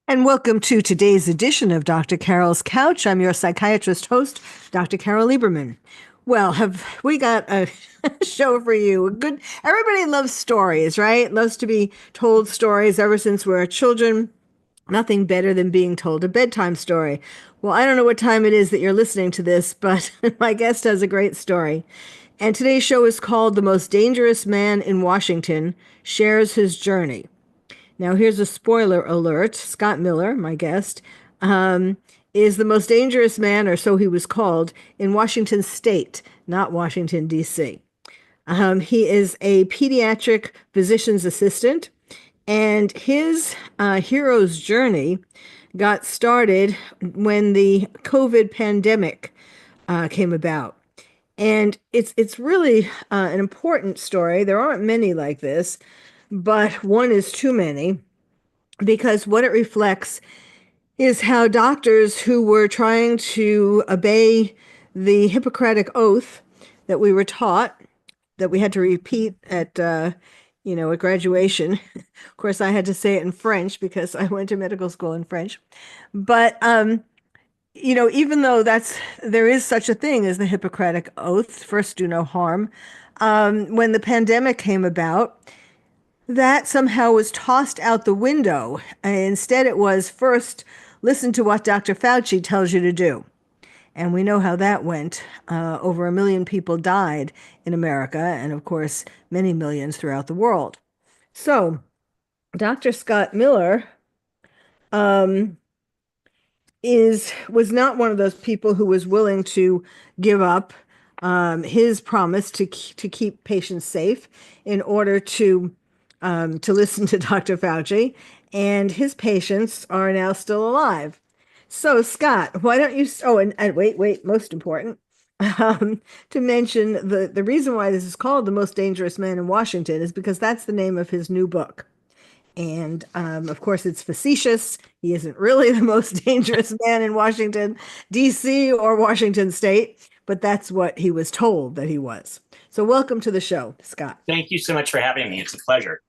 And welcome to today's edition of Dr. Carole's Couch. I'm your psychiatrist host, Dr. Carole Lieberman. Well, have we got a show for you? Good. Everybody loves stories, right? Loves to be told stories ever since we're children. Nothing better than being told a bedtime story. Well, I don't know what time it is that you're listening to this, but my guest has a great story. And today's show is called The Most Dangerous Man in Washington Shares His Journey. Now, here's a spoiler alert. Scott Miller, my guest, is the most dangerous man, or so he was called, in Washington State, not Washington, D.C. He is a pediatric physician's assistant, and his hero's journey got started when the COVID pandemic came about. And it's really an important story. There aren't many like this, but one is too many because what it reflects is how doctors who were trying to obey the Hippocratic oath that we were taught, that we had to repeat at graduation. Of course, I had to say it in French because I went to medical school in French. But even though there is such a thing as the Hippocratic oath, first do no harm. When the pandemic came about, that somehow was tossed out the window. Instead, it was first listen to what Dr. Fauci tells you to do. And we know how that went. Over 1 million people died in America, and of course, many millions throughout the world. So, Dr. Scott Miller um, was not one of those people who was willing to give up his promise to keep patients safe in order to listen to Dr. Fauci, and his patients are now still alive. So, Scott, why don't you? Oh, and wait, most important, to mention the reason why this is called The Most Dangerous Man in Washington is because that's the name of his new book. And of course, it's facetious. He isn't really the most dangerous man in Washington, D.C. or Washington State, but that's what he was told that he was. So, welcome to the show, Scott. Thank you so much for having me. It's a pleasure.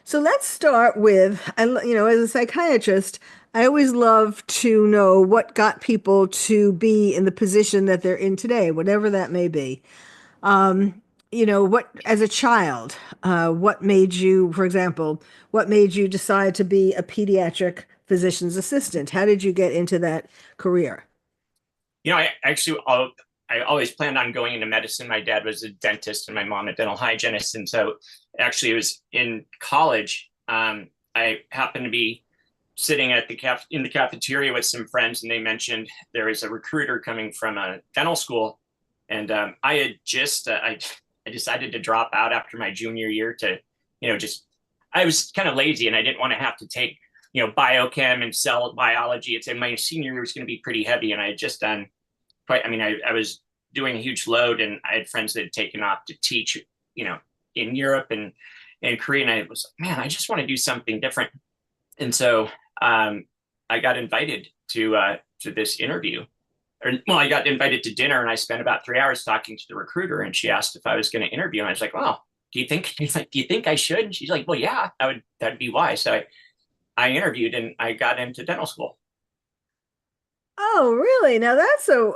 So let's start with, as a psychiatrist, I always love to know what got people to be in the position that they're in today, whatever that may be. As a child, what made you, for example, what made you decide to be a pediatric physician's assistant? How did you get into that career? I always planned on going into medicine. My dad was a dentist and my mom a dental hygienist. And so actually it was in college. I happened to be sitting at in the cafeteria with some friends, and they mentioned there is a recruiter coming from a dental school. And I decided to drop out after my junior year to, I was kind of lazy and I didn't want to have to take, biochem and cell biology. My senior year was going to be pretty heavy, and I had just done I was doing a huge load, and I had friends that had taken off to teach, in Europe and Korea. And I was like, man, I just want to do something different. And so I got invited to this interview. I got invited to dinner, and I spent about 3 hours talking to the recruiter. And she asked if I was going to interview. And I was like, well, do you think I should? And she's like, well, yeah, that'd be why. So I interviewed and I got into dental school. Oh, really? Now that's a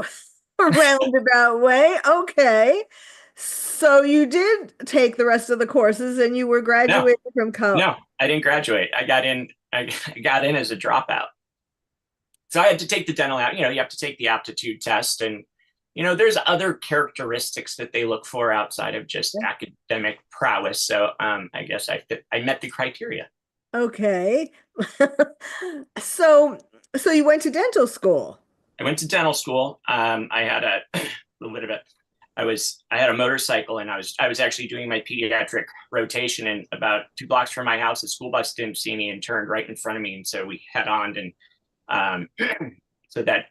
roundabout way. Okay. So you did take the rest of the courses and you were No, graduating from college. no, I didn't graduate. I got in as a dropout. So I had to take the dental out. You have to take the aptitude test, and there's other characteristics that they look for outside of just academic prowess. So I guess I met the criteria. Okay. So so you went to dental school. I went to dental school. I had a little bit of it. I had a motorcycle, and I was actually doing my pediatric rotation, and about 2 blocks from my house, the school bus didn't see me and turned right in front of me, and so we head on, and so that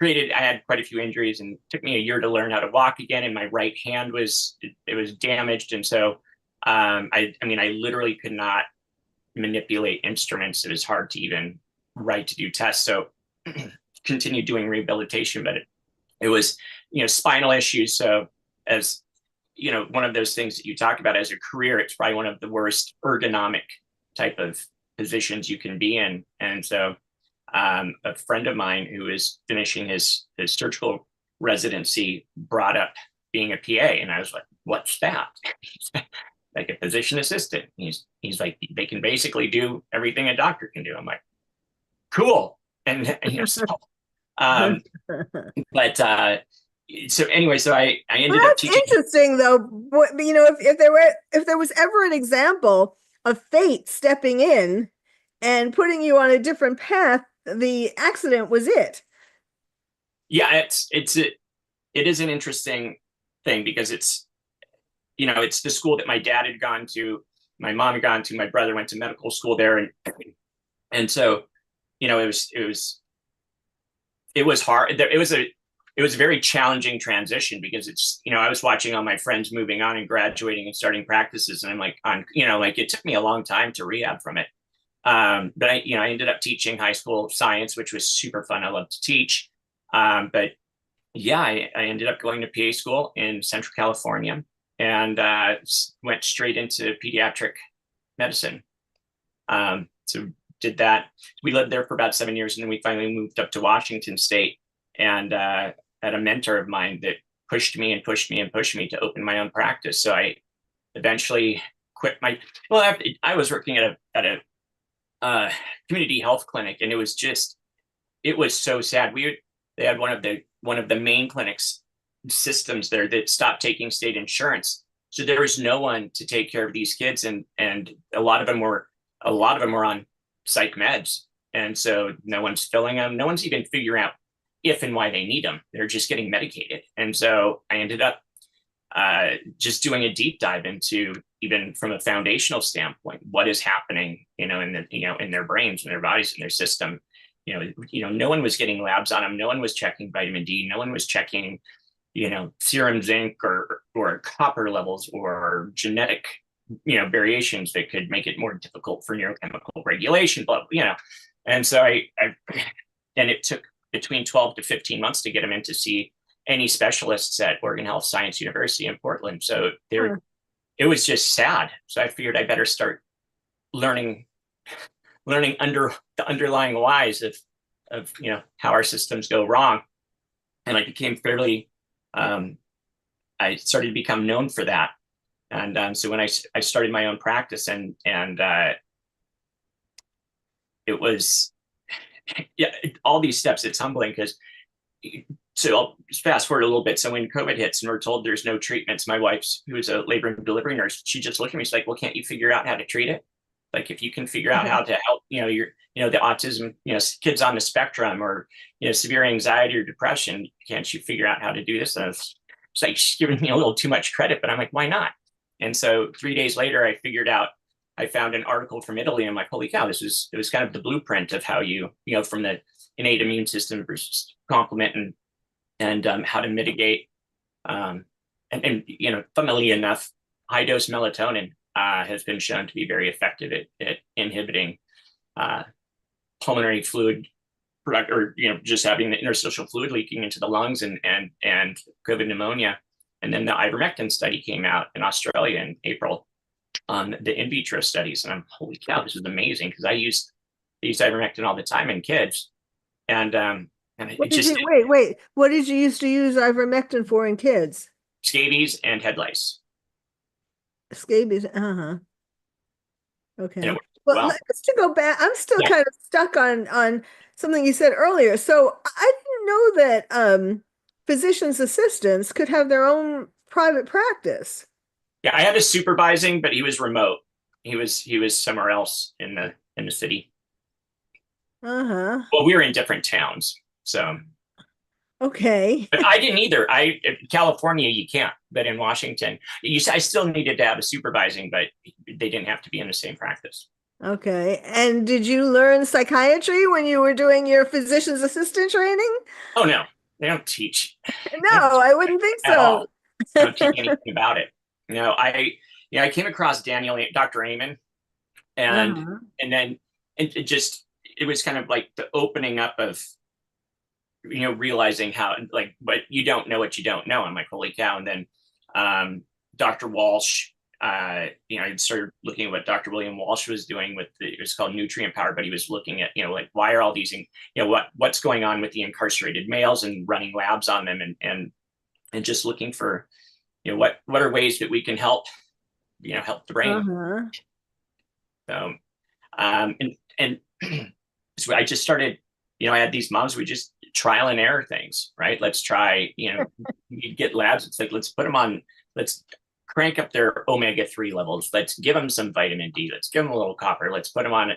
I had quite a few injuries, and it took me a year to learn how to walk again, and my right hand was damaged, and so I literally could not manipulate instruments. It was hard to even write to do tests. So continued doing rehabilitation, but it was, spinal issues. So as, one of those things that you talk about as a career, it's probably one of the worst ergonomic type of positions you can be in. And so a friend of mine who is finishing his surgical residency brought up being a PA, and I was like, "What's that?" Like a physician assistant. He's like, they can basically do everything a doctor can do. I'm like, cool. And so, um, but so anyway, so I Well, ended up that's teaching. interesting, though. If there was ever an example of fate stepping in and putting you on a different path, the accident was it. Yeah, it is an interesting thing because it's the school that my dad had gone to, my mom had gone to, my brother went to medical school there, and so it was hard. It was a very challenging transition because I was watching all my friends moving on and graduating and starting practices, and I'm like, like it took me a long time to rehab from it. But I ended up teaching high school science, which was super fun. I love to teach. But yeah, I ended up going to PA school in Central California and went straight into pediatric medicine. So did that. We lived there for about 7 years, and then we finally moved up to Washington State, and had a mentor of mine that pushed me and pushed me and pushed me to open my own practice. So I eventually quit my. Well, I was working at a community health clinic, and it was so sad. They had one of the main clinics systems there that stopped taking state insurance, so there was no one to take care of these kids, and a lot of them were on psych meds, and so no one's filling them. No one's even figuring out if and why they need them. They're just getting medicated, and so I ended up just doing a deep dive into, even from a foundational standpoint, what is happening, in their brains and their bodies and their system. No one was getting labs on them. No one was checking vitamin D. No one was checking, serum zinc or copper levels or genetic, variations that could make it more difficult for neurochemical regulation. But and so and it took between 12 to 15 months to get them in to see any specialists at Oregon Health Science University in Portland. So it was just sad. So I figured I better start learning under the underlying whys of how our systems go wrong. And I became fairly I started to become known for that. And so when I started my own practice, and it was all these steps, it's humbling because, so I'll just fast forward a little bit. So when COVID hits and we're told there's no treatments, my wife's, who is a labor and delivery nurse, she just looked at me, she's like, well, can't you figure out how to treat it? Like, if you can figure out how to help, the autism, kids on the spectrum, or, severe anxiety or depression, can't you figure out how to do this? And it's like, she's giving me a little too much credit, but I'm like, why not? And so 3 days later, I found an article from Italy. And I'm like, holy cow, it was kind of the blueprint of how from the innate immune system versus complement, and how to mitigate. Funnily enough, high dose melatonin has been shown to be very effective at inhibiting pulmonary fluid product, or just having the interstitial fluid leaking into the lungs, and COVID pneumonia. And then the ivermectin study came out in Australia in April on the in vitro studies, and I'm, holy cow, this is amazing, because I use ivermectin all the time in kids, and What did you used to use ivermectin for in kids? scabies and head lice. Scabies. Okay. Well, Well, let's to go back. I'm still yeah, kind of stuck on something you said earlier. So I didn't know that physicians' assistants could have their own private practice. yeah. I had a supervising, but he was remote. He was somewhere else in the city. Uh-huh. Well, we were in different towns, so. Okay. But I didn't either. In California, you can't, but in Washington, I still needed to have a supervising, but they didn't have to be in the same practice. Okay. And did you learn psychiatry when you were doing your physician's assistant training? Oh no, they don't teach. They don't No, teach I wouldn't think at so. all. They don't teach anything about it. I came across Dr. Amen, and Uh-huh. and then it was kind of like the opening up of realizing how, like, but you don't know what you don't know. I'm like, holy cow. And then Dr. Walsh I started looking at what Dr. William Walsh was doing with it was called nutrient power, but he was looking at, like, why are all these, what's going on with the incarcerated males and running labs on them, and just looking for, what are ways that we can help the brain. Uh-huh. So, and so I just started, I had these moms, we just trial and error things, right? Let's try, you get labs. It's like, let's put them on, let's crank up their omega-3 levels. Let's give them some vitamin D. Let's give them a little copper. Let's put them on,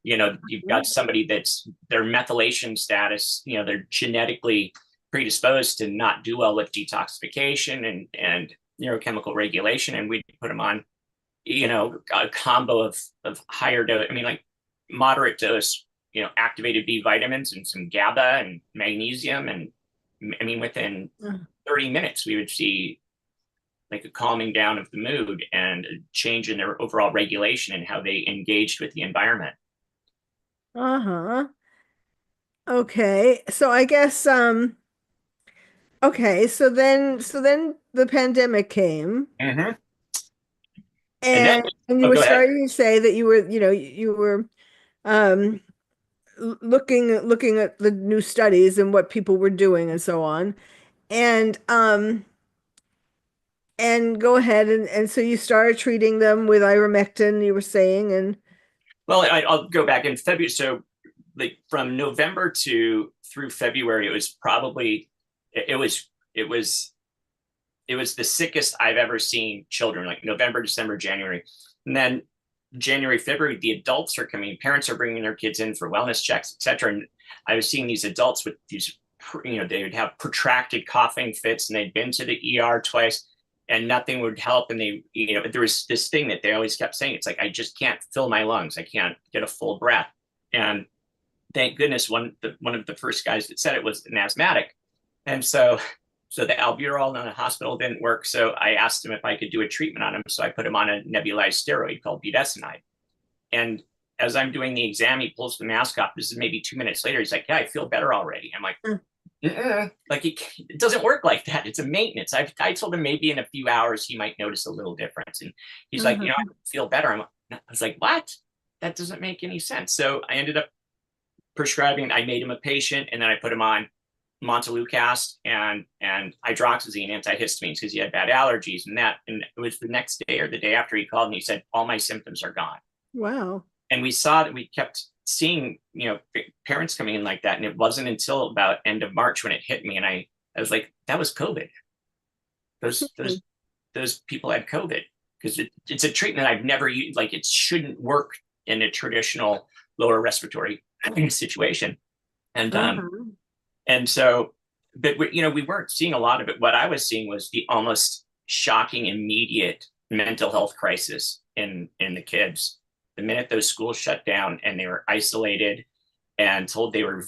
you've got somebody that's their methylation status, they're genetically predisposed to not do well with detoxification and neurochemical regulation. And we put them on, a combo of higher dose, like moderate dose, activated B vitamins and some GABA and magnesium. And within 30 minutes, we would see like a calming down of the mood and a change in their overall regulation and how they engaged with the environment. Uh-huh. Okay. So I guess okay, so then the pandemic came Mm-hmm. And then, and you oh, were go ahead. starting to say that you were um looking at the new studies and what people were doing and so on. And and go ahead and so you started treating them with ivermectin, you were saying, and Well, I'll go back in February. So, like from November to through February, it was probably it was it was it was the sickest I've ever seen children. Like November, December, January, and then January, February, the adults are coming. Parents are bringing their kids in for wellness checks, etc. And I was seeing these adults with these, they would have protracted coughing fits, and they'd been to the ER twice, and nothing would help. And they, there was this thing that they always kept saying. It's like, I just can't fill my lungs. I can't get a full breath. And thank goodness one of the first guys that said it was an asthmatic. And so the albuterol in the hospital didn't work. So I asked him if I could do a treatment on him. So I put him on a nebulized steroid called budesonide. And as I'm doing the exam, he pulls the mask off. This is maybe 2 minutes later. He's like, yeah, I feel better already. I'm like, like it doesn't work like that. It's a maintenance. I told him maybe in a few hours he might notice a little difference. And he's like, I feel better. I was like, what? That doesn't make any sense. So I ended up prescribing. I made him a patient, and then I put him on Montelukast and hydroxyzine antihistamines because he had bad allergies and that. And it was the next day or the day after he called and he said, all my symptoms are gone. wow. And we saw that we kept seeing, parents coming in like that. And it wasn't until about end of March when it hit me. And I was like, that was COVID. Those people had COVID because it's a treatment I've never used. Like, it shouldn't work in a traditional lower respiratory situation. And, and so, but we weren't seeing a lot of it. What I was seeing was the almost shocking, immediate mental health crisis in the kids. The minute those schools shut down and they were isolated and told they were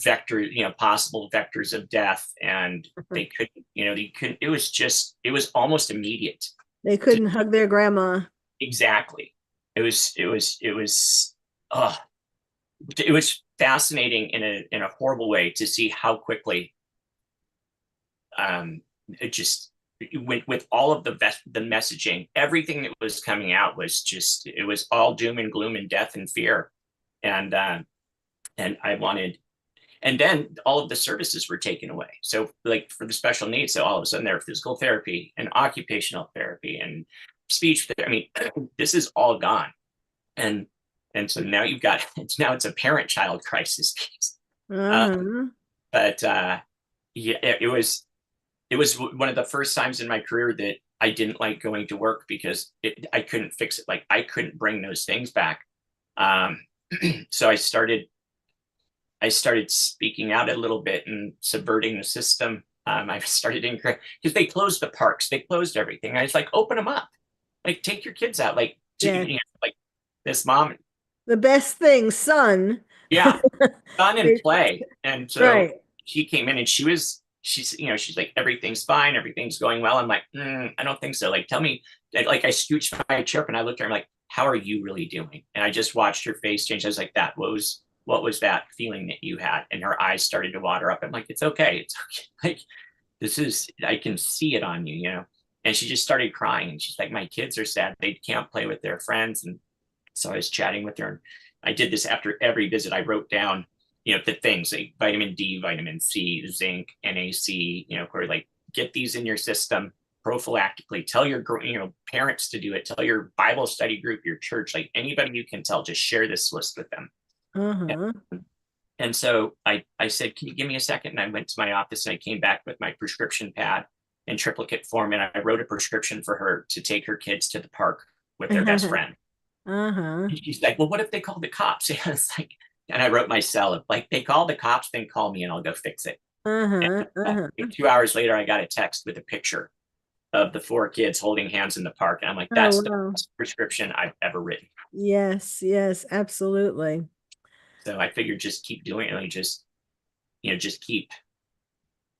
possible vectors of death, and they couldn't, it was almost immediate. They couldn't hug their grandma. Exactly. It was fascinating in a horrible way to see how quickly it went with all of the messaging. Everything that was coming out was it was all doom and gloom and death and fear. And I wanted, and then all of the services were taken away. So like for the special needs, so all of a sudden there were physical therapy and occupational therapy and speech therapy. This is all gone. And so now it's a parent-child crisis case. But it was one of the first times in my career that I didn't like going to work because I couldn't fix it. Like, I couldn't bring those things back. So I started speaking out a little bit and subverting the system. I started because they closed the parks, they closed everything. I was like, open them up, like take your kids out, like like this mom. The best thing, sun. Yeah, fun and play. And so right. she came in and she's like, everything's fine, everything's going well. I'm like, I don't think so. Like, tell me. Like, I scooched my chair up and I looked at her. I'm like, how are you really doing? And I just watched her face change. I was like, what was that feeling that you had? And her eyes started to water up. I'm like, it's okay. It's okay. Like, I can see it on you, And she just started crying. And she's like, my kids are sad. They can't play with their friends. And so I was chatting with her. And I did this after every visit. I wrote down, the things like vitamin D, vitamin C, zinc, NAC, where like get these in your system prophylactically. Tell your parents to do it. Tell your Bible study group, your church, like anybody you can tell, just share this list with them. Uh-huh. And so I said, can you give me a second? And I went to my office and I came back with my prescription pad in triplicate form. And I wrote a prescription for her to take her kids to the park with their best friend. Uh-huh. And she's like, well, what if they call the cops? And it's like, and I wrote myself, like, they call the cops, then call me and I'll go fix it. And, Uh-huh. Uh-huh. 2 hours later, I got a text with a picture of the 4 kids holding hands in the park. And I'm like, Oh, that's the wow. best prescription I've ever written. Yes, yes, absolutely. So I figured just keep doing it. Like just keep You know,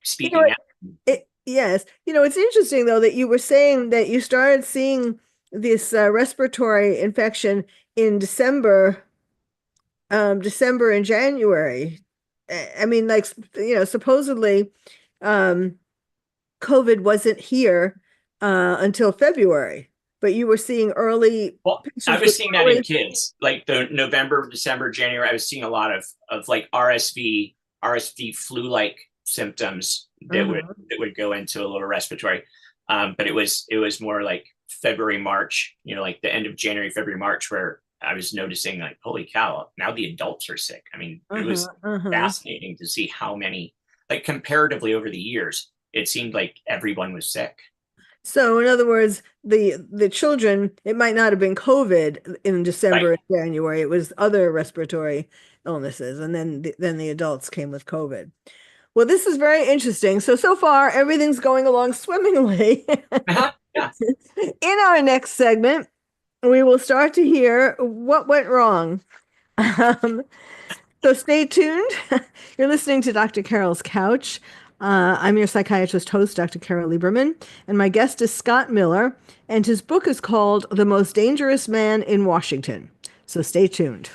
speaking out. yes. It's interesting though that you were saying that you started seeing this respiratory infection in December and January. I mean, like, supposedly, um, COVID wasn't here until February, but you were seeing early Well, I patients was with seeing that in early. kids, like the November, December, January. I was seeing a lot of like RSV flu-like symptoms Uh-huh. that would go into a little respiratory. But it was more like February, March, like the end of January, February, March, where I was noticing like, holy cow, now the adults are sick. I mean, it Uh-huh. was Uh-huh. fascinating to see how many, like comparatively over the years, it seemed like everyone was sick. So in other words, the children, it might not have been COVID in Right. December and January. It was other respiratory illnesses, and then the adults came with COVID. Well, this is very interesting. So far, everything's going along swimmingly. Uh-huh. Yeah. In our next segment, we will start to hear what went wrong. Um, so stay tuned. You're listening to Dr. Carol's Couch. I'm your psychiatrist host, Dr. Carole Lieberman, and my guest is Scott Miller, and his book is called The Most Dangerous Man in Washington. So stay tuned.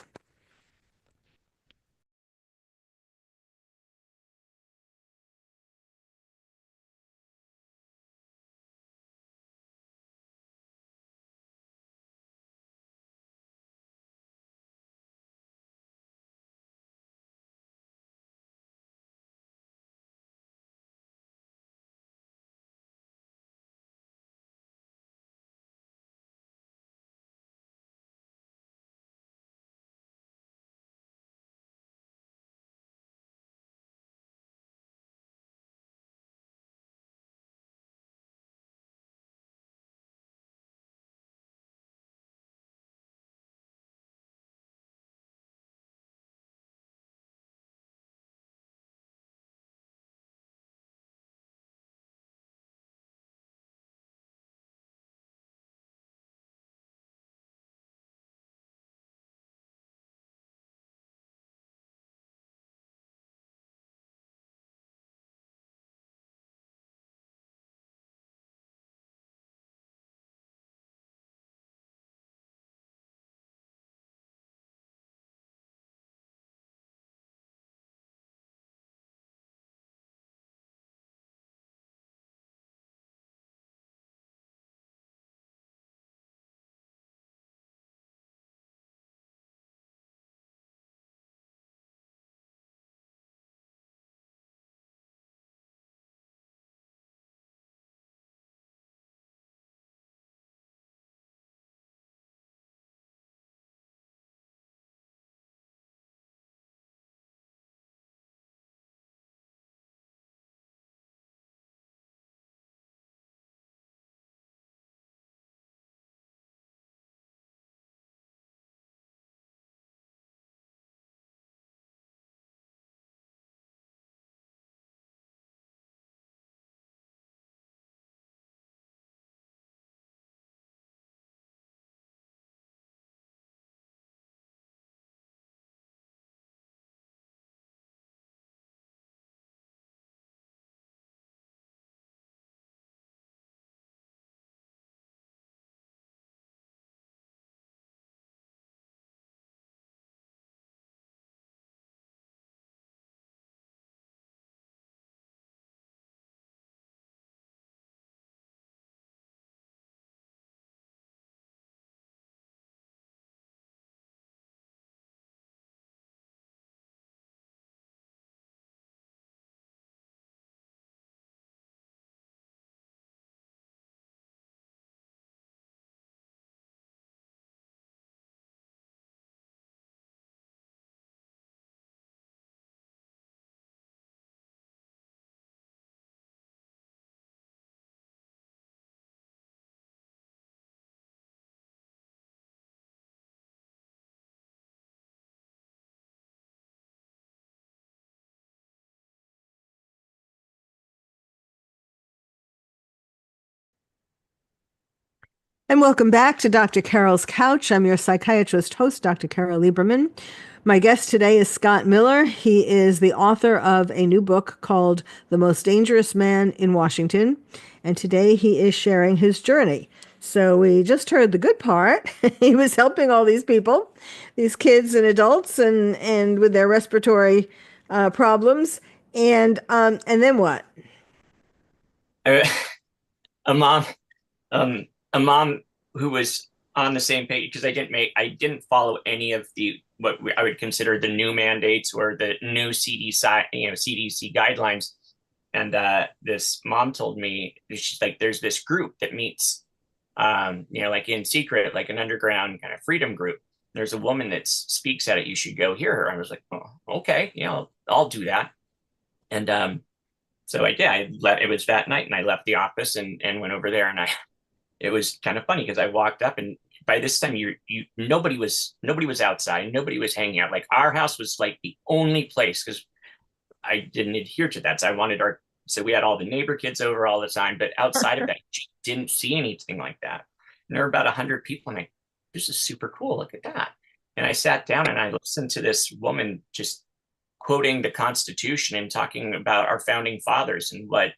And welcome back to Dr. Carol's Couch. I'm your psychiatrist host, Dr. Carole Lieberman. My guest today is Scott Miller. He is the author of a new book called The Most Dangerous Man in Washington. And today he is sharing his journey. So we just heard the good part. He was helping all these people, these kids and adults, and with their respiratory problems. And then what? A mom, a mom who was on the same page because I didn't follow any of the what I would consider the new mandates or the new CDC guidelines. And this mom told me, she's like, there's this group that meets, like in secret, like an underground kind of freedom group. There's a woman that speaks at it. You should go hear her. I was like, oh, okay, I'll do that. And so I did. It was that night, and I left the office and went over there. And it was kind of funny because I walked up, and by this time, nobody was outside, nobody was hanging out. Like our house was like the only place because I didn't adhere to that. So we had all the neighbor kids over all the time, but outside of that, you didn't see anything like that. And there were about 100 people, and this is super cool. Look at that. And I sat down and I listened to this woman just quoting the Constitution and talking about our founding fathers and what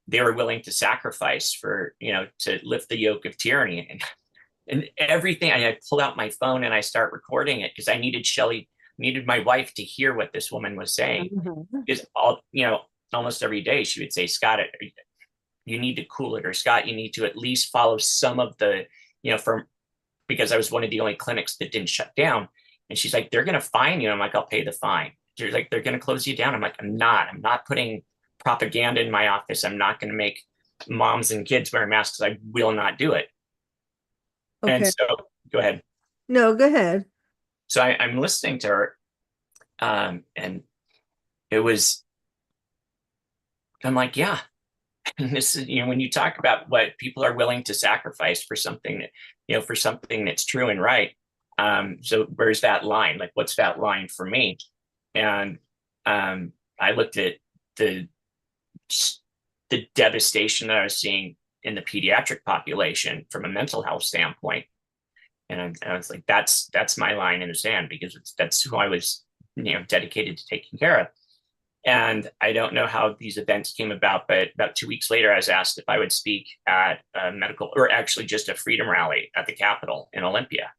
they were willing to sacrifice for, to lift the yoke of tyranny and everything. I pulled out my phone and I start recording it because I needed my wife to hear what this woman was saying. Mm-hmm. Because almost every day she would say, Scott, you need to cool it, or Scott, you need to at least follow some of the, because I was one of the only clinics that didn't shut down. And she's like, they're going to fine you. I'm like, I'll pay the fine. They're like, they're going to close you down. I'm like, I'm not putting propaganda in my office. I'm not going to make moms and kids wear masks. I will not do it. Okay. And so go ahead. No, go ahead. So I'm listening to her. And I'm like, yeah, and this is, when you talk about what people are willing to sacrifice for something that, for something that's true and right. So where's that line? Like, what's that line for me? And I looked at the devastation that I was seeing in the pediatric population from a mental health standpoint. And I was like, that's my line in the sand, because that's who I was, dedicated to taking care of. And I don't know how these events came about, but about 2 weeks later, I was asked if I would speak at a medical, or actually just a freedom rally at the Capitol in Olympia.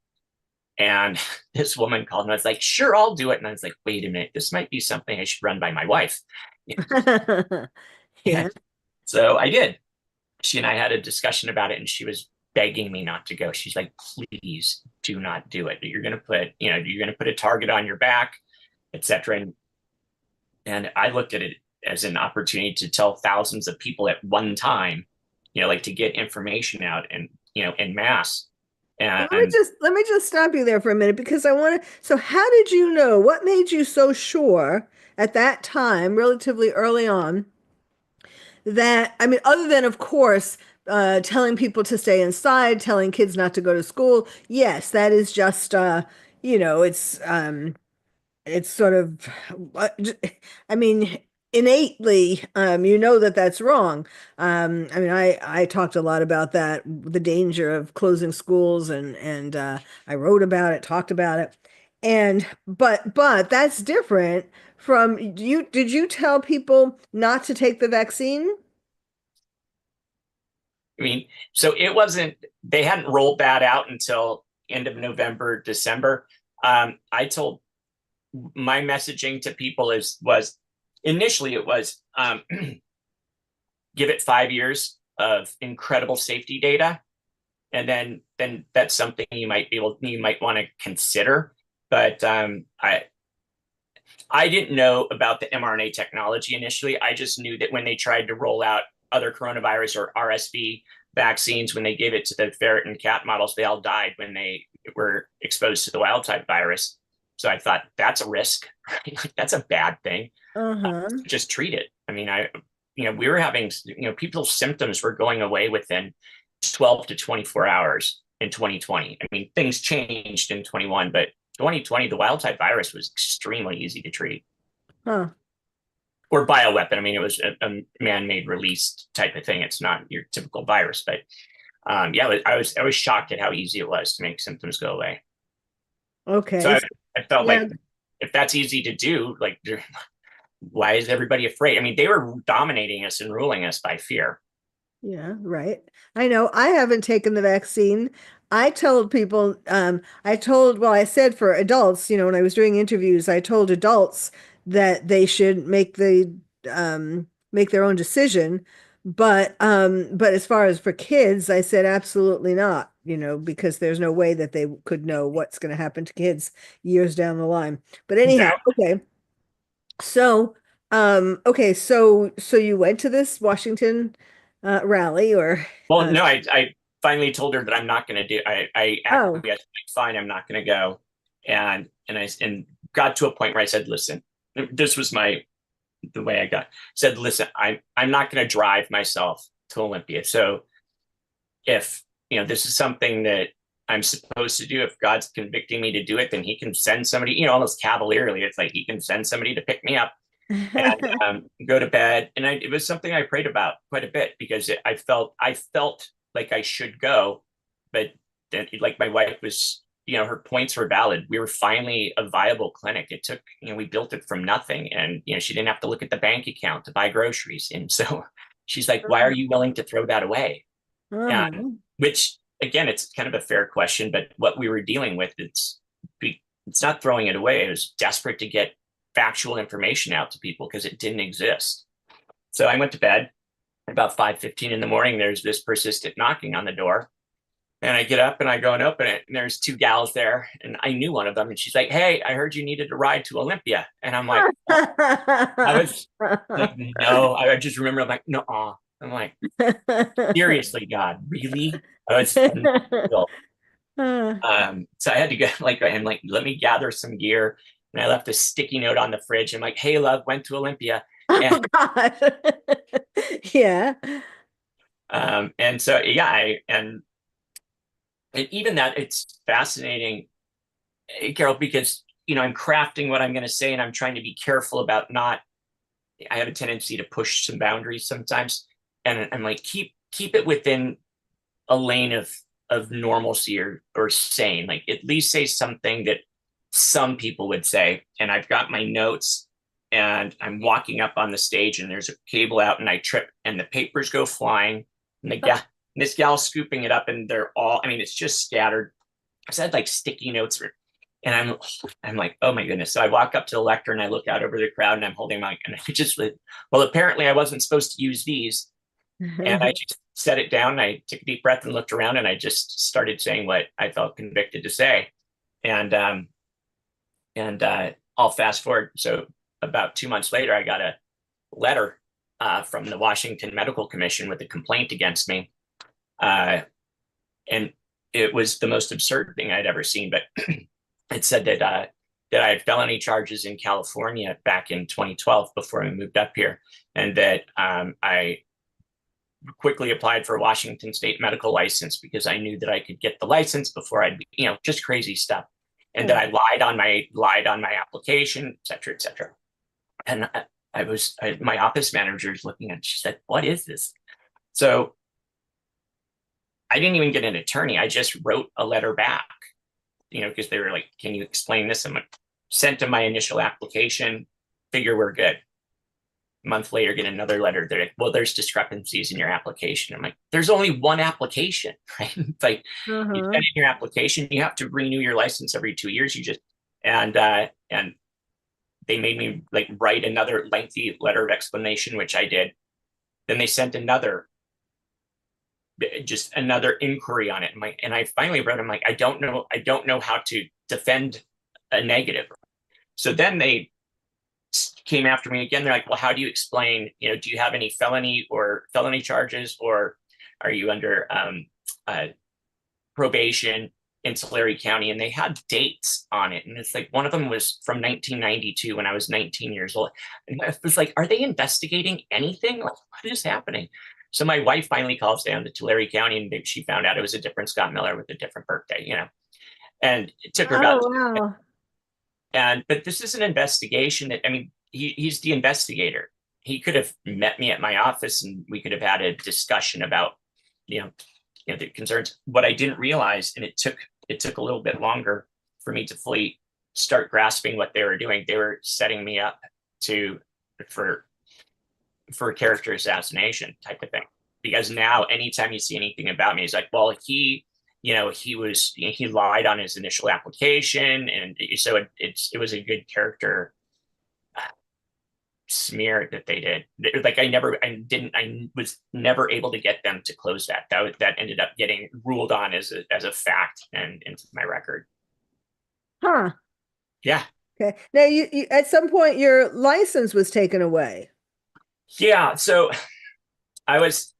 And this woman called and I was like, sure, I'll do it. And I was like, wait a minute, this might be something I should run by my wife. Yeah. So I did. She and I had a discussion about it, and she was begging me not to go. She's like, please do not do it. You're going to put a target on your back, etc. And I looked at it as an opportunity to tell thousands of people at one time, like to get information out and, en masse. And Let me just stop you there for a minute because I want to. So, how did you know? What made you so sure at that time, relatively early on, that I mean, other than of course, telling people to stay inside, telling kids not to go to school. Yes, that is just you know, it's sort of, I mean, innately, you know that that's wrong. I mean, I talked a lot about that, the danger of closing schools, and I wrote about it, talked about it, and but that's different from you. Did you tell people not to take the vaccine? I mean, so it wasn't, they hadn't rolled that out until end of November, December. I told my messaging to people was initially it was give it 5 years of incredible safety data, and then that's something you might want to consider. But I didn't know about the mRNA technology initially. I just knew that when they tried to roll out other coronavirus or RSV vaccines, when they gave it to the ferret and cat models, they all died when they were exposed to the wild type virus. So I thought that's a risk. That's a bad thing. Just treat it. I mean, we were having, people's symptoms were going away within 12 to 24 hours in 2020. I mean, things changed in 21, but 2020, the wild type virus was extremely easy to treat. Huh. Or bioweapon. I mean, it was a man-made release type of thing. It's not your typical virus, but Yeah, I was shocked at how easy it was to make symptoms go away. So Okay. I felt Yeah. like if that's easy to do, like why is everybody afraid? I mean, they were dominating us and ruling us by fear. Yeah, right. I know. I haven't taken the vaccine. I told people, well, I said for adults, when I was doing interviews, I told adults that they should make their own decision. But as far as for kids, I said absolutely not, because there's no way that they could know what's going to happen to kids years down the line. But anyhow, Exactly. okay. So you went to this Washington rally or Well, uh no, I finally told her that I'm not going to do. I oh acquiesced. Fine, I'm not going to go. And got to a point where I said, listen, this was the way I got said, listen, I'm not going to drive myself to Olympia. So if this is something that I'm supposed to do, if God's convicting me to do it, then He can send somebody. Almost cavalierly, it's like He can send somebody to pick me up and go to bed. And it was something I prayed about quite a bit because I felt like I should go, but then like my wife was, her points were valid. We were finally a viable clinic. It took, we built it from nothing, and she didn't have to look at the bank account to buy groceries, and so she's like, "Why are you willing to throw that away?" And uh-huh. which again, it's kind of a fair question, but what we were dealing with, it's not throwing it away. It was desperate to get factual information out to people because it didn't exist. So I went to bed about 5:15 in the morning. There's this persistent knocking on the door. And I get up and I go and open it. And there's two gals there. And I knew one of them. And she's like, "Hey, I heard you needed a ride to Olympia." And I'm like, "Oh." I was like, "No." I just remember, I'm like, "No." I'm like, "Seriously, God, really?" I was so I had to go like, let me gather some gear. And I left a sticky note on the fridge. I'm like, "Hey, love, went to Olympia." And Oh God. Yeah. and so yeah, and even that, it's fascinating, Carole, because I'm crafting what I'm going to say, and I'm trying to be careful about not. I have a tendency to push some boundaries sometimes, and I'm like, keep it within a lane of normalcy or sane. Like at least say something that some people would say. And I've got my notes, and I'm walking up on the stage, and there's a cable out, and I trip, and the papers go flying, and this gal's scooping it up, and they're all. I mean, it's just scattered. I've had like sticky notes, and I'm like, oh my goodness. So I walk up to the lectern, and I look out over the crowd, and I'm holding my, and I just, well, apparently I wasn't supposed to use these. And I just set it down. And I took a deep breath and looked around, and I just started saying what I felt convicted to say. And I'll fast forward. So about 2 months later, I got a letter from the Washington Medical Commission with a complaint against me. And it was the most absurd thing I'd ever seen. But it said that I had felony charges in California back in 2012 before I moved up here, and that I quickly applied for a Washington state medical license because I knew that I could get the license before I'd be, just crazy stuff. And that I lied on my application, et cetera, et cetera. And my office manager is looking at it. She said, "What is this?" So I didn't even get an attorney. I just wrote a letter back, because they were like, "Can you explain this?" I'm like, sent them my initial application, figure we're good. A month later, get another letter. They're like, "Well, there's discrepancies in your application." I'm like, "There's only one application," right? It's like, you Uh-huh. send in your application, you have to renew your license every 2 years. And they made me like write another lengthy letter of explanation, which I did. Then they sent just another inquiry on it. And I finally wrote, I'm like, I don't know how to defend a negative. So then they came after me again. They're like, "Well, how do you explain, do you have any felony charges, or are you under probation in Tulare County?" And they had dates on it. And it's like, one of them was from 1992 when I was 19 years old. And I was like, are they investigating anything? Like, what is happening? So my wife finally calls down to Tulare County, and she found out it was a different Scott Miller with a different birthday. And it took her Oh about. wow. But this is an investigation that, I mean, he's the investigator. He could have met me at my office, and we could have had a discussion about, you know, the concerns. What I didn't realize, and it took a little bit longer for me to fully start grasping what they were doing. They were setting me up to for a character assassination type of thing. Because now, anytime you see anything about me, it's like, well, he lied on his initial application, and so it was a good character smear that they did. Like I was never able to get them to close that. That ended up getting ruled on as a fact and into my record. Huh. Yeah. Okay. Now you at some point your license was taken away. Yeah. So I was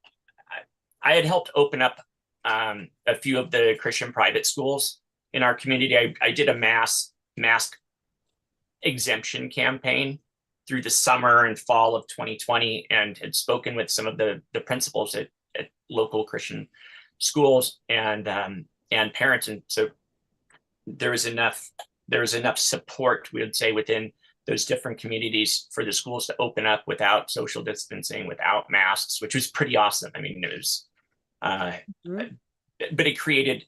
I had helped open up a few of the Christian private schools in our community. I did a mask exemption campaign through the summer and fall of 2020, and had spoken with some of the principals at local Christian schools and parents, and so there was enough support, we would say, within those different communities for the schools to open up without social distancing, without masks, which was pretty awesome. I mean, it was, Mhm. but it created,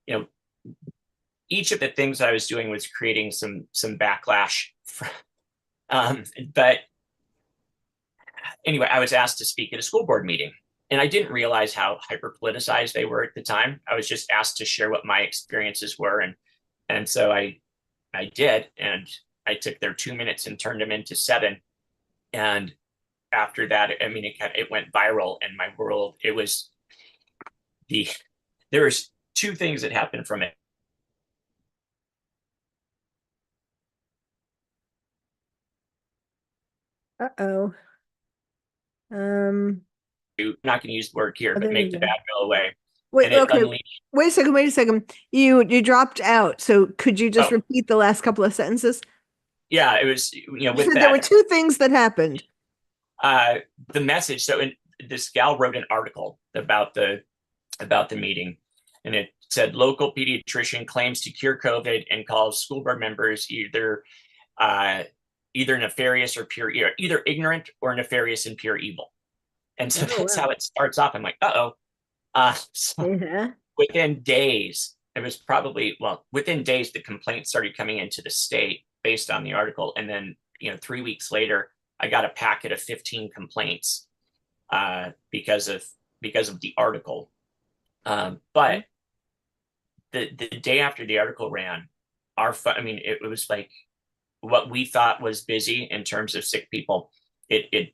you know, each of the things I was doing was creating some backlash. But anyway, I was asked to speak at a school board meeting, and I didn't realize how hyper politicized they were at the time. I was just asked to share what my experiences were, and so I did, and I took their 2 minutes and turned them into 7. And after that, I mean, it went viral in my world. It was there was 2 things that happened from it. Uh-oh. Um, I'm not going to use the word here, oh, but there make we the go. bad go away. Wait, And it okay. unleashed. Wait a second. You dropped out. So could you just Oh, repeat the last couple of sentences? yeah, it was, You with said there were that, 2 things that happened. uh, the message. So this gal wrote an article about the meeting, and it said local pediatrician claims to cure COVID and calls school board members uh, either nefarious or pure, either ignorant or nefarious and pure evil. And so Oh, that's wow. how it starts off. I'm like, uh-oh. So Yeah. within days, within days, the complaints started coming into the state based on the article. And then, 3 weeks later, I got a packet of 15 complaints because of the article. But the day after the article ran, it was like what we thought was busy in terms of sick people. It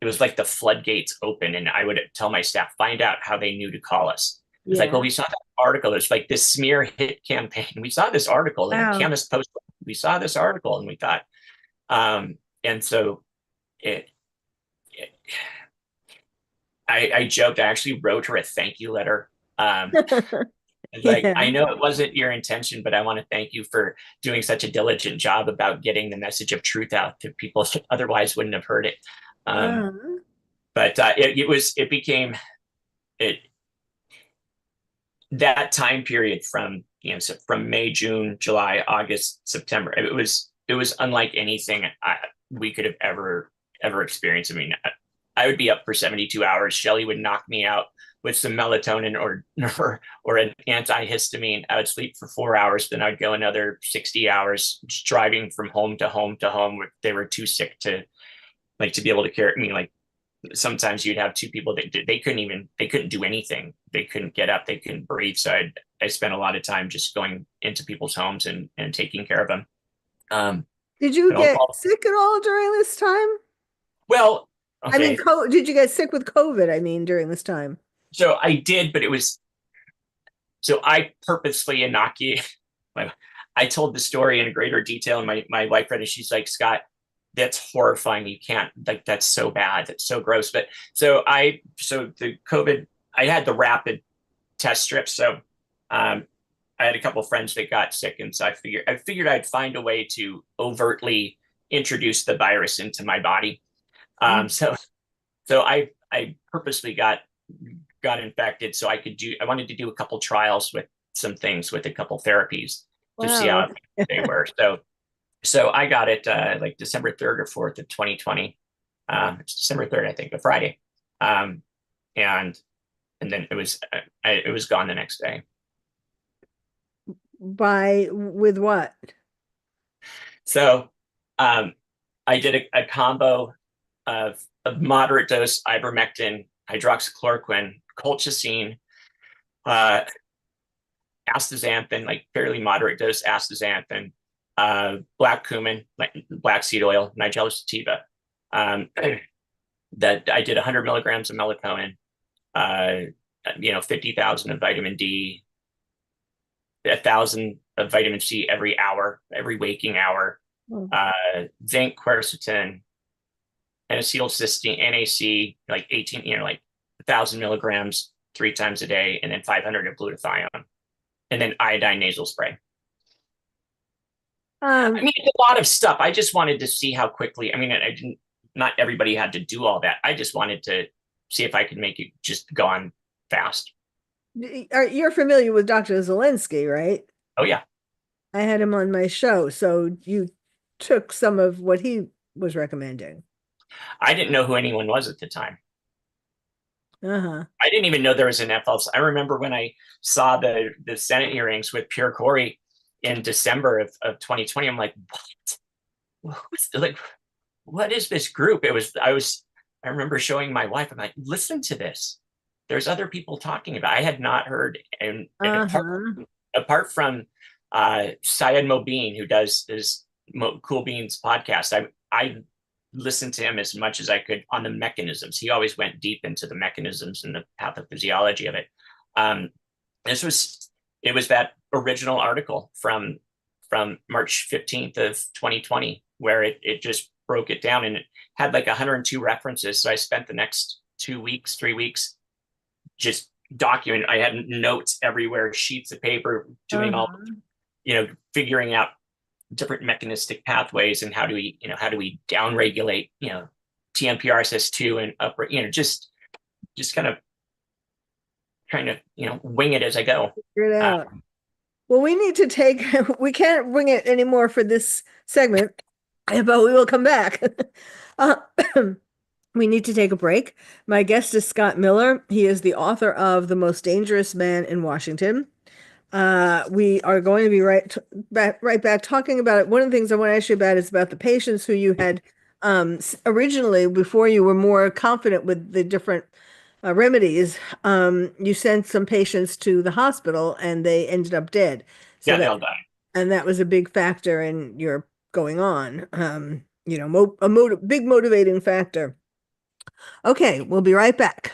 was like the floodgates open, and I would tell my staff, find out how they knew to call us. It's like, well, Yeah. we saw that article. It's like this smear hit campaign. We saw this article in a Wow. chemist post. We saw this article, and we thought, and so it, it I joked. I actually wrote her a thank you letter. Like, Yeah. I know it wasn't your intention, but I want to thank you for doing such a diligent job about getting the message of truth out to people who otherwise wouldn't have heard it. Um, Uh, but it became it that time period from so from May, June, July, August, September. It was unlike anything we could have ever experienced. I mean, I would be up for 72 hours. Shelly would knock me out with some melatonin or an antihistamine. I would sleep for 4 hours, then I'd go another 60 hours just driving from home to home to home. They were too sick to be able to carry me. Like, sometimes you'd have 2 people that they couldn't do anything. They couldn't get up, they couldn't breathe. So I spent a lot of time just going into people's homes and taking care of them. did you But get sick at all during this time? well, I mean, okay. did you get sick with COVID? I mean, during this time. So I did, but I purposely inoculated. I told the story in greater detail, and my wife read it. She's like, Scott, that's horrifying. You can't, like, that's so bad. That's so gross. But so the COVID, I had the rapid test strips. So I had a couple of friends that got sick. And so I figured I'd find a way to overtly introduce the virus into my body. Mm. So I purposely got infected so I wanted to do a couple trials with some things, with a couple therapies, to see Wow. how they were. So I got it like December 3rd or 4th of 2020. It's December 3rd, I think, a Friday. And and then it was gone the next day. With what? So um, I did a combo of moderate dose ivermectin, hydroxychloroquine, colchicine, uh, astaxanthin, like fairly moderate dose astaxanthin, black cumin, like black seed oil, Nigella sativa. Um, that I did 100 milligrams of melatonin, 50,000 of vitamin D, 1,000 of vitamin C every hour, every waking hour, Oh. zinc, quercetin, and acetylcysteine, NAC, like 18, like 1,000 milligrams 3 times a day, and then 500 of glutathione, and then iodine nasal spray. I Um, mean, it's a lot of stuff. I just wanted to see how quickly. I mean, I didn't. Not everybody had to do all that. I just wanted to see if I could make it just go on fast. you're familiar with Dr. Zelensky, right? Oh yeah, I had him on my show, so you took some of what he was recommending. I didn't know who anyone was at the time. Uh-huh. I didn't even know there was an FLC. I remember when I saw the Senate hearings with Pierre Corey in December of 2020. I'm like, what's like, what is this group? I remember showing my wife. I'm like, listen to this. There's other people talking about. I had not heard, and Uh-huh. apart from Syed Mobeen, who does his Cool Beans podcast, I listened to him as much as I could on the mechanisms. He always went deep into the mechanisms and the pathophysiology of it. Um, this was it was that original article from March 15th of 2020 where it just broke it down, and it had like 102 references. So I spent the next 2 weeks, 3 weeks just document. I had notes everywhere, sheets of paper, doing all, Uh-huh. figuring out different mechanistic pathways and how do we downregulate, TMPRSS2 and up, just kind of trying to, wing it as I go. Figure it Uh, out. Well, we need to take, we can't bring it anymore for this segment, but we will come back. Uh, we need to take a break. My guest is Scott Miller. He is the author of The Most Dangerous Man in Washington. We are going to be right back talking about it. One of the things I want to ask you about is about the patients who you had originally, before you were more confident with the different remedies. You sent some patients to the hospital and they ended up dead. So yeah, that they'll die. and that was a big factor in your going on. Big motivating factor. Okay, we'll be right back.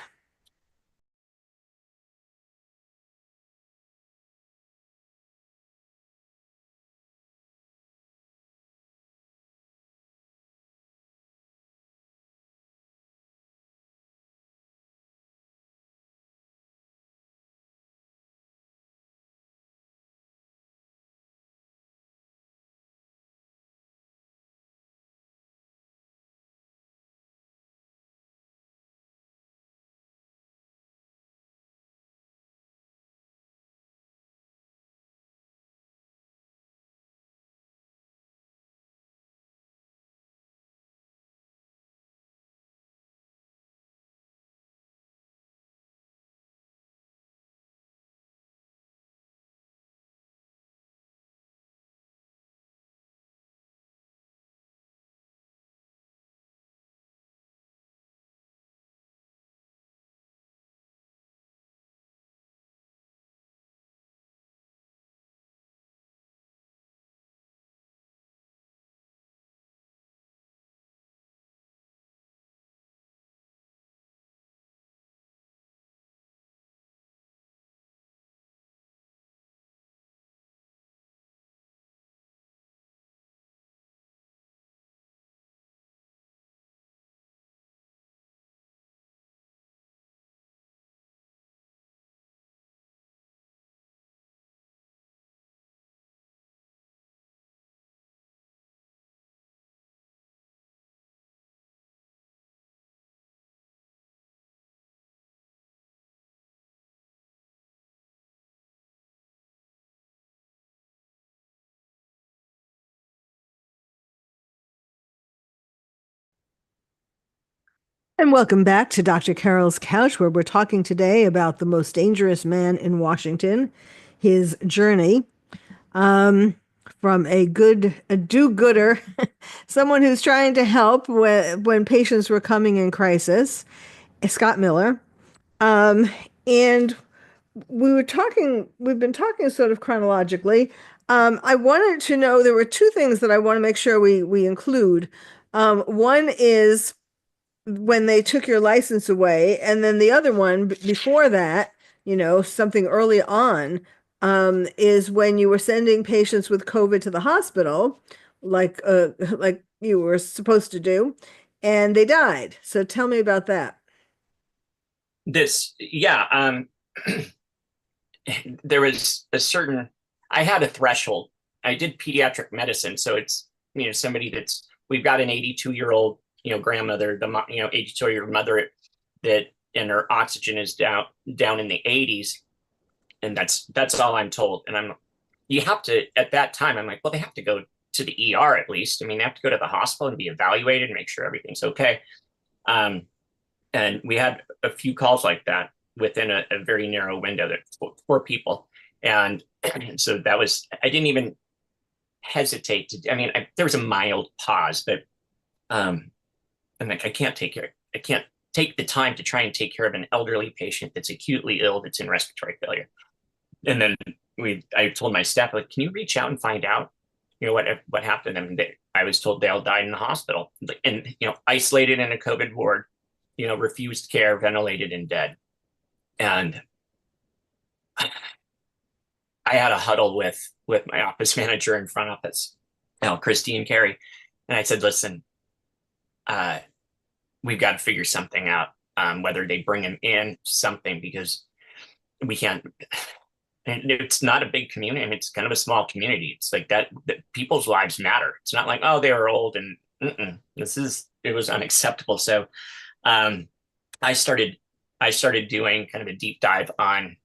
And welcome back to Dr. Carol's Couch, where we're talking today about the most dangerous man in Washington, his journey from a do-gooder, someone who's trying to help when patients were coming in crisis, Scott Miller. And we've been talking sort of chronologically. I wanted to know, there were two things that I want to make sure we include. One is when they took your license away, and then the other one before that, something early on, is when you were sending patients with COVID to the hospital, like you were supposed to do, and they died. So tell me about that. This, yeah, there was a certain, I had a threshold. I did pediatric medicine, so it's, somebody we've got an 82-year-old, grandmother, 82-year-old mother that, and her oxygen is down in the 80s, and that's all I'm told. And you have to, at that time, I'm like, well, they have to go to the ER at least. I mean, they have to go to the hospital and be evaluated and make sure everything's okay. And we had a few calls like that within a very narrow window, that 4 people. And so I didn't even hesitate there was a mild pause, but I'm like, I can't take the time to try and take care of an elderly patient that's acutely ill, that's in respiratory failure. And then I told my staff, like, can you reach out and find out, what happened to them? I was told they all died in the hospital, and, isolated in a COVID ward, refused care, ventilated, and dead. And I had a huddle with my office manager in front office, Christine Carey. And I said, listen, we've got to figure something out, whether they bring him in, something, because we can't. And it's not a big community. I mean, it's kind of a small community. It's like that people's lives matter. It's not like, oh, they were old and it was unacceptable. So I started doing kind of a deep dive on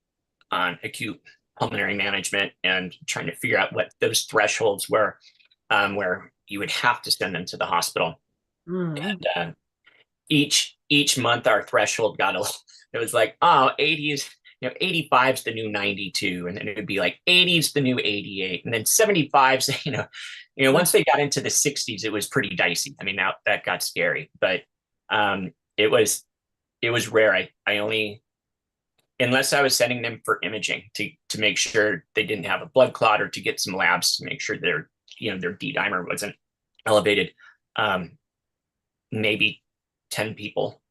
acute pulmonary management and trying to figure out what those thresholds were, where you would have to send them to the hospital. Mm. And each month our threshold it was like, oh, 80 is, 85 is the new 92, and then it would be like 80 is the new 88, and then 75's, once they got into the 60s, it was pretty dicey. I mean, that got scary, but it was rare. I only, unless I was sending them for imaging to make sure they didn't have a blood clot, or to get some labs to make sure their D-dimer wasn't elevated. Maybe 10 people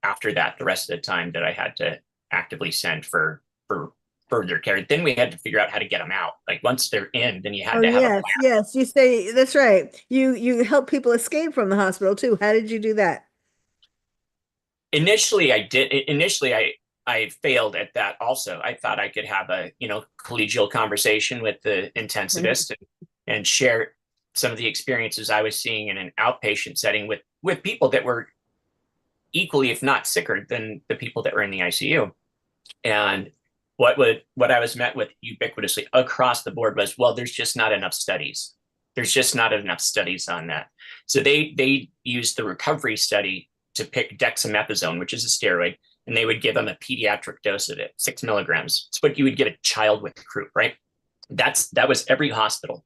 after that, the rest of the time, that I had to actively send for further care. Then we had to figure out how to get them out. Like, once they're in, then you had Oh, to have a plan. yes. You say that's right. You help people escape from the hospital too. How did you do that? Initially, I failed at that also. I thought I could have a, collegial conversation with the intensivist, and share some of the experiences I was seeing in an outpatient setting with people that were equally, if not sicker, than the people that were in the ICU. And what I was met with ubiquitously across the board was, well, there's just not enough studies. There's just not enough studies on that. So they used the recovery study to pick dexamethasone, which is a steroid, and they would give them a pediatric dose of it, 6 milligrams. It's what you would get a child with croup, right? That was every hospital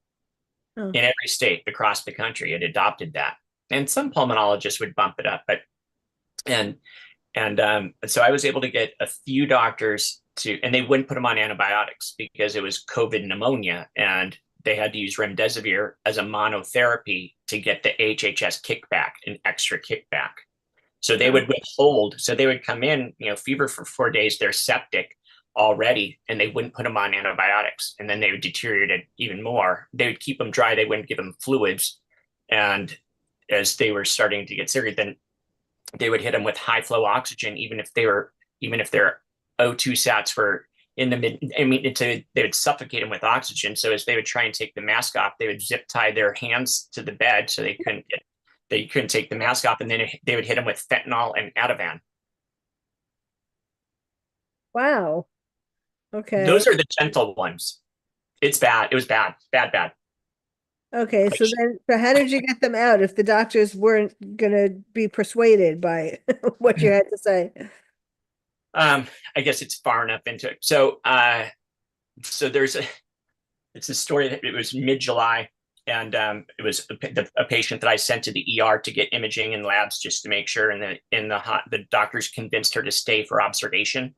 in every state across the country had adopted that. And some pulmonologists would bump it up, but so I was able to get a few doctors and they wouldn't put them on antibiotics because it was COVID pneumonia, and they had to use remdesivir as a monotherapy to get the HHS kickback, an extra kickback. So they would withhold. So they would come in, fever for 4 days, they're septic already, and they wouldn't put them on antibiotics. And then they would deteriorate it even more. They would keep them dry. They wouldn't give them fluids. And as they were starting to get sicker, then they would hit them with high flow oxygen, even if their O2 sats were in the mid. I mean, they would suffocate them with oxygen. So as they would try and take the mask off, they would zip tie their hands to the bed so they couldn't take the mask off, and then they would hit them with fentanyl and Ativan. Wow. Okay. Those are the gentle ones. It's bad. It was bad, bad, bad. Okay, Like, so how did you get them out if the doctors weren't gonna be persuaded by what you had to say? um, I guess it's far enough into it. So it's a story that it was mid-July, and it was a patient that I sent to the ER to get imaging and labs just to make sure. And the doctors convinced her to stay for observation,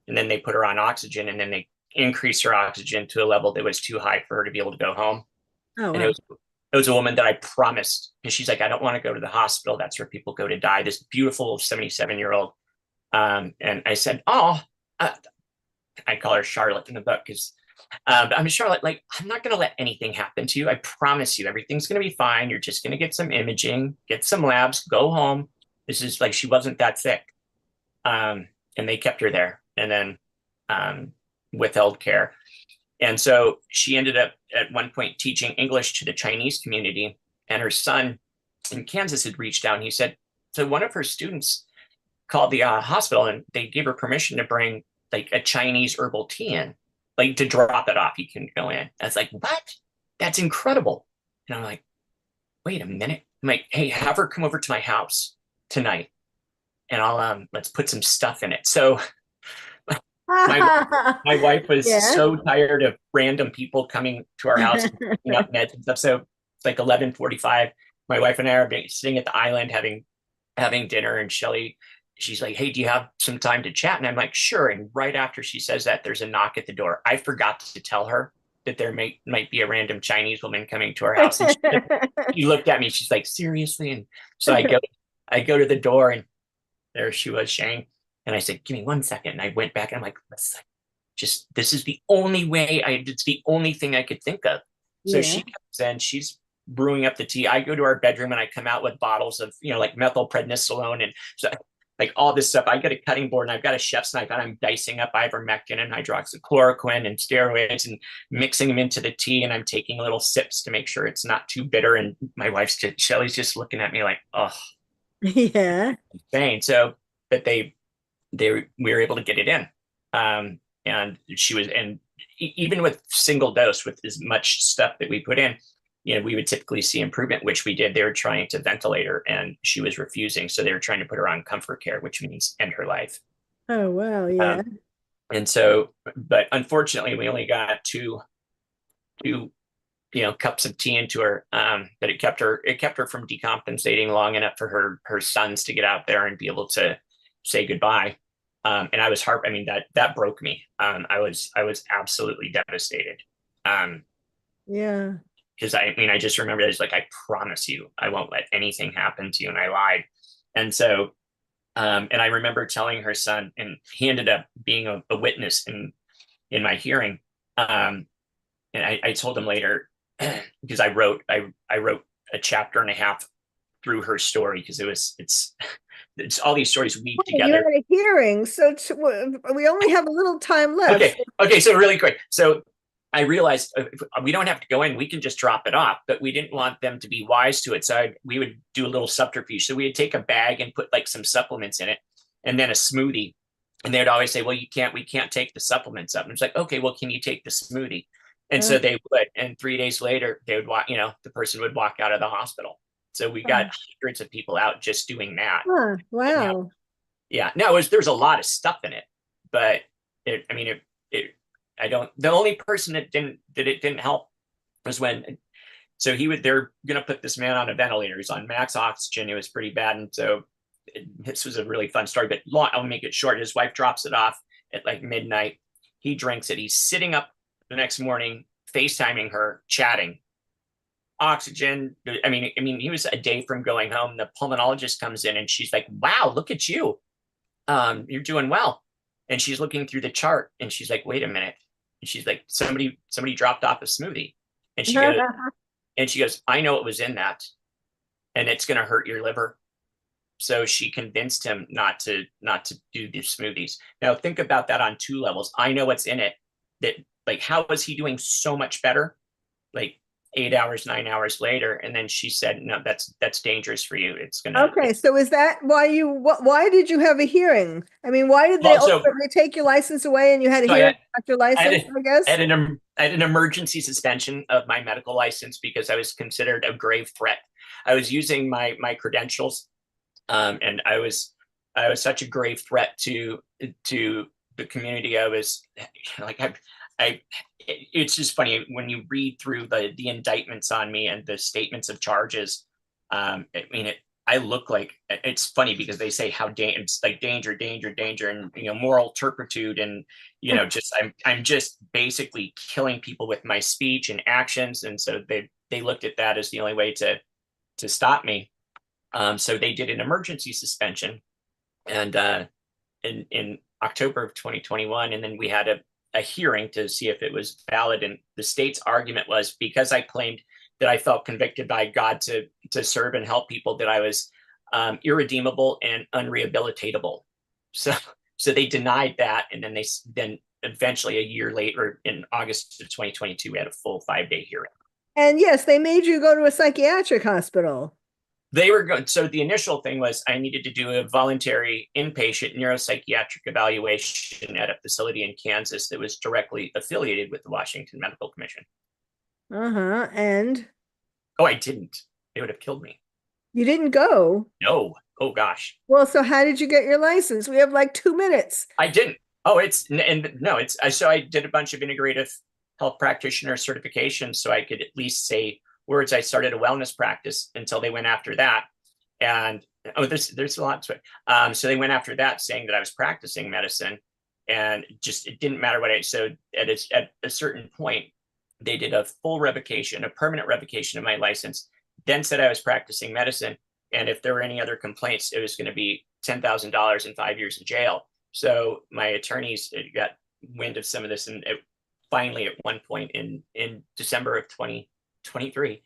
and then they put her on oxygen, and then they increased her oxygen to a level that was too high for her to be able to go home. Oh And wow. it was a woman that I promised, because she's like, I don't want to go to the hospital. That's where people go to die. This beautiful 77-year-old. And I said, oh, uh, I call her Charlotte in the book because but I'm Charlotte, like, I'm not going to let anything happen to you. I promise you, everything's going to be fine. You're just going to get some imaging, get some labs, go home. This is like, she wasn't that sick. And they kept her there and then um, withheld care. And so she ended up at one point teaching English to the Chinese community. And her son in Kansas had reached out and he said, so one of her students called the hospital and they gave her permission to bring like a Chinese herbal tea in, like to drop it off. You can go in. I was like, what? That's incredible. And I'm like, wait a minute. I'm like, hey, have her come over to my house tonight and I'll let's put some stuff in it. So my my wife was Yeah. so tired of random people coming to our house and picking up meds and stuff. So it's like 11:45. My wife and I are sitting at the island having dinner, and Shelly, she's like, hey, do you have some time to chat? And I'm like, sure. And right after she says that, there's a knock at the door. I forgot to tell her that there might be a random Chinese woman coming to our house. And she looked at me, she's like, seriously? And so I go to the door and there she was, Shane. And I said, give me 1 second. And I went back and I'm like, this is the only way it's the only thing I could think of. So Yeah. she comes in, she's brewing up the tea. I go to our bedroom and I come out with bottles of, like methylprednisolone and so like all this stuff. I get a cutting board and I've got a chef's knife and I'm dicing up ivermectin and hydroxychloroquine and steroids and mixing them into the tea. And I'm taking little sips to make sure it's not too bitter. And my wife's Shelly's just looking at me like, oh, Yeah. insane. So, but we were able to get it in. And she was, and even with single dose, with as much stuff that we put in, we would typically see improvement, which we did. They were trying to ventilate her and she was refusing. So they were trying to put her on comfort care, which means end her life. Oh wow. Yeah. Um, and so, but unfortunately, we only got two, cups of tea into her. But it kept her from decompensating long enough for her sons to get out there and be able to say goodbye. And I was I mean, that broke me. I was absolutely devastated. Yeah. Because I mean, I just remember it's like, I promise you, I won't let anything happen to you. And I lied. And so, and I remember telling her son, and he ended up being a witness in my hearing. And I told him later, because I wrote a chapter and a half through her story, because it's all these stories weave You're together. at a hearing, so we only have a little time left. Okay, so really quick. So I realized we don't have to go in, we can just drop it off, but we didn't want them to be wise to it. So we would do a little subterfuge. So we would take a bag and put like some supplements in it and then a smoothie. And they would always say, well, we can't take the supplements up. And it's like, okay, well, can you take the smoothie? And Uh, so they would. And 3 days later, they would walk, the person would walk out of the hospital. So we got hundreds of people out just doing that. Now, wow. yeah, no, there's a lot of stuff in it, but I mean, I don't, the only person that it didn't help was when, so they're going to put this man on a ventilator. He's on max oxygen. It was pretty bad. And so this was a really fun story, but I'll make it short. His wife drops it off at like midnight. He drinks it. He's sitting up the next morning, FaceTiming her, chatting. Oxygen. I mean, he was a day from going home. The pulmonologist comes in and she's like, wow, look at you. You're doing well. And she's looking through the chart and she's like, wait a minute. And she's like, somebody dropped off a smoothie. And she goes, I know it was in that and it's going to hurt your liver. So she convinced him not to do the smoothies. Now think about that on two levels. I know what's in it. That, like, how was he doing so much better? Like, 8 hours, 9 hours later. And then she said, no, that's dangerous for you. It's gonna. Okay, so is that why why did you have a hearing? I mean, why did they Well, so ultimately take your license away and you had a so hearing about your I had, license, I guess? I had an emergency suspension of my medical license because I was considered a grave threat. I was using my credentials, and I was such a grave threat to the community. I was like I it's just funny when you read through the indictments on me and the statements of charges. I mean, I look like, it's funny because they say it's like danger, danger, danger, and moral turpitude, and just I'm just basically killing people with my speech and actions, and so they looked at that as the only way to stop me. So they did an emergency suspension, and in October of 2021, and then we had a hearing to see if it was valid. And the state's argument was because I claimed that I felt convicted by God to serve and help people, that I was irredeemable and unrehabilitatable. So they denied that, and then eventually a year later, in August of 2022, we had a full 5-day hearing. And yes, they made you go to a psychiatric hospital. They were going. So the initial thing was I needed to do a voluntary inpatient neuropsychiatric evaluation at a facility in Kansas that was directly affiliated with the Washington Medical Commission. Uh-huh. And Oh, I didn't. They would have killed me. you didn't go. No. Oh gosh. Well, so how did you get your license? We have like 2 minutes. I didn't. Oh, so I did a bunch of integrative health practitioner certifications so I could at least say words. I started a wellness practice until they went after that. And there's a lot to it. So they went after that saying that I was practicing medicine, and just, it didn't matter what so at a certain point, they did a full revocation, a permanent revocation of my license, then said I was practicing medicine. And if there were any other complaints, it was going to be $10,000 and 5 years in jail. So my attorneys got wind of some of this, and finally, at one point in December of 2023,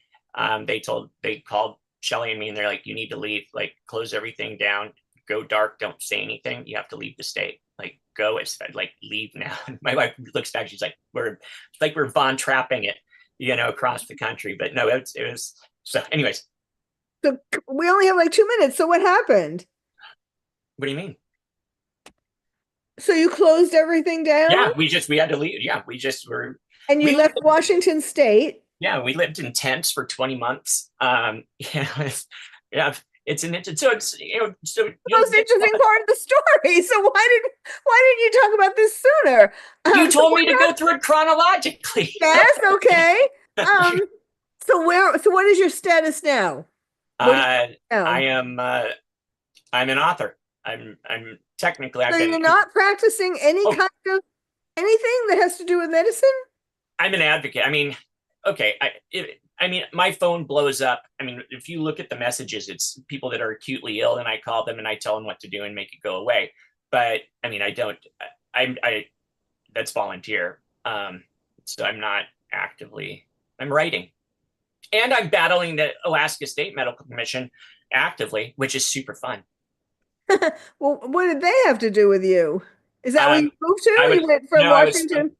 they called Shelly and me, and they're like, "You need to leave. Like, close everything down. Go dark. Don't say anything. You have to leave the state. Like, go. It's like, leave now." And my wife looks back. She's like, "We're Von Trapping it, across the country." But no, it was. So, anyways. So we only have like 2 minutes. So what happened? What do you mean? So you closed everything down? Yeah, we had to leave. Yeah, we just were. And you left Washington State? Yeah, we lived in tents for 20 months. Yeah, it's an so it's so the most interesting part of the story. So why didn't you talk about this sooner? You told me to go through it chronologically. Yes, okay. So what is your status now? I am I'm an author. I'm technically. So you're not practicing any kind of anything that has to do with medicine? I'm an advocate. I mean, okay. I mean, my phone blows up. I mean, if you look at the messages, it's people that are acutely ill, and I call them and I tell them what to do and make it go away. But I mean, that's volunteer. So I'm not actively. I'm writing, and I'm battling the Alaska State Medical Commission actively, which is super fun. Well, what did they have to do with you? Is that where you moved to? You went from Washington?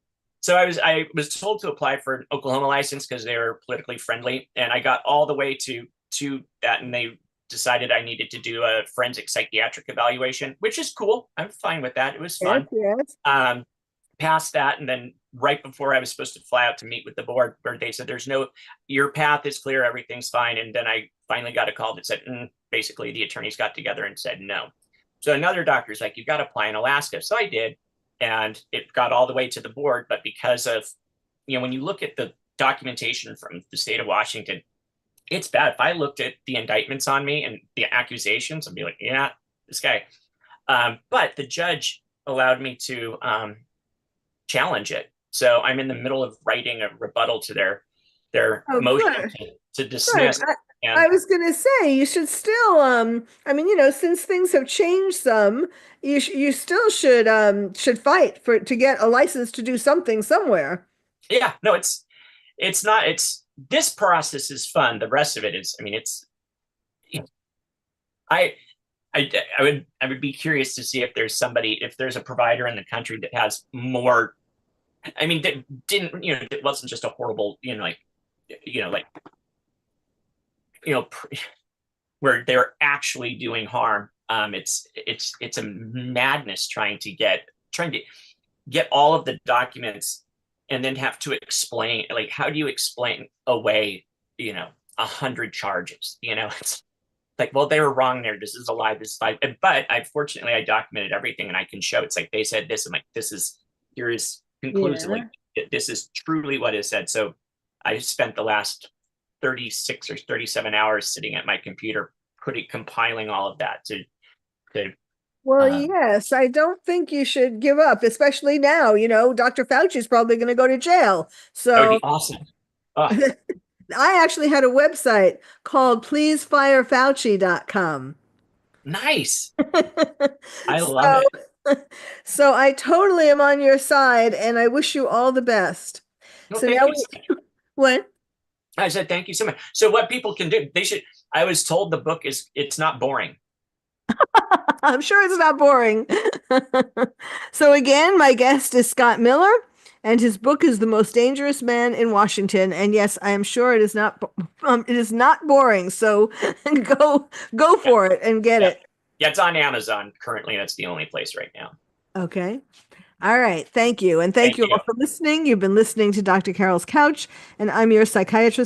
I was told to apply for an Oklahoma license because they were politically friendly, and I got all the way to that, and they decided I needed to do a forensic psychiatric evaluation, which is cool. I'm fine with that. It was fun. Yes. Past that, and then right before I was supposed to fly out to meet with the board, where they said your path is clear, everything's fine. And then I finally got a call that said, basically the attorneys got together and said no. So another doctor's like, "You've got to apply in Alaska." So I did, and it got all the way to the board. But because of, when you look at the documentation from the state of Washington, it's bad. If I looked at the indictments on me and the accusations, I'd be like, yeah, this guy. But the judge allowed me to challenge it. So I'm in the middle of writing a rebuttal to their motion to dismiss. I was going to say, you should still, I mean, since things have changed some, you still should fight to get a license to do something somewhere. Yeah, no, it's not, this process is fun. The rest of it is, I mean, I would be curious to see if there's a provider in the country that has more, I mean, that didn't, it wasn't just a horrible, like like, where they're actually doing harm. It's a madness trying to get all of the documents and then have to explain, like, how do you explain away 100 charges? It's like, well, they were wrong there, this is a lie, this is a lie. But I documented everything, and I can show it's like they said this. I'm like, here is conclusively, this is truly what is said. So I spent the last 36 or 37 hours sitting at my computer compiling all of that to Well, yes, I don't think you should give up, especially now. Dr. Fauci's probably going to go to jail. that would be So awesome. Oh, I actually had a website called pleasefirefauci.com. nice. I love So, it. so I totally am on your side, and I wish you all the best. No, So thank now you so much. what? I said thank you so much. So what people can do, I was told the book it's not boring. I'm sure it's not boring. So again, my guest is Scott Miller, and his book is The Most Dangerous Man in Washington. And yes, I am sure it is not boring. So go Yeah. for it and get Yeah. it. Yeah, it's on Amazon currently. That's the only place right now. Okay. All right. Thank you. And thank Thank you all you. for listening. You've been listening to Dr. Carole's Couch, and I'm your psychiatrist.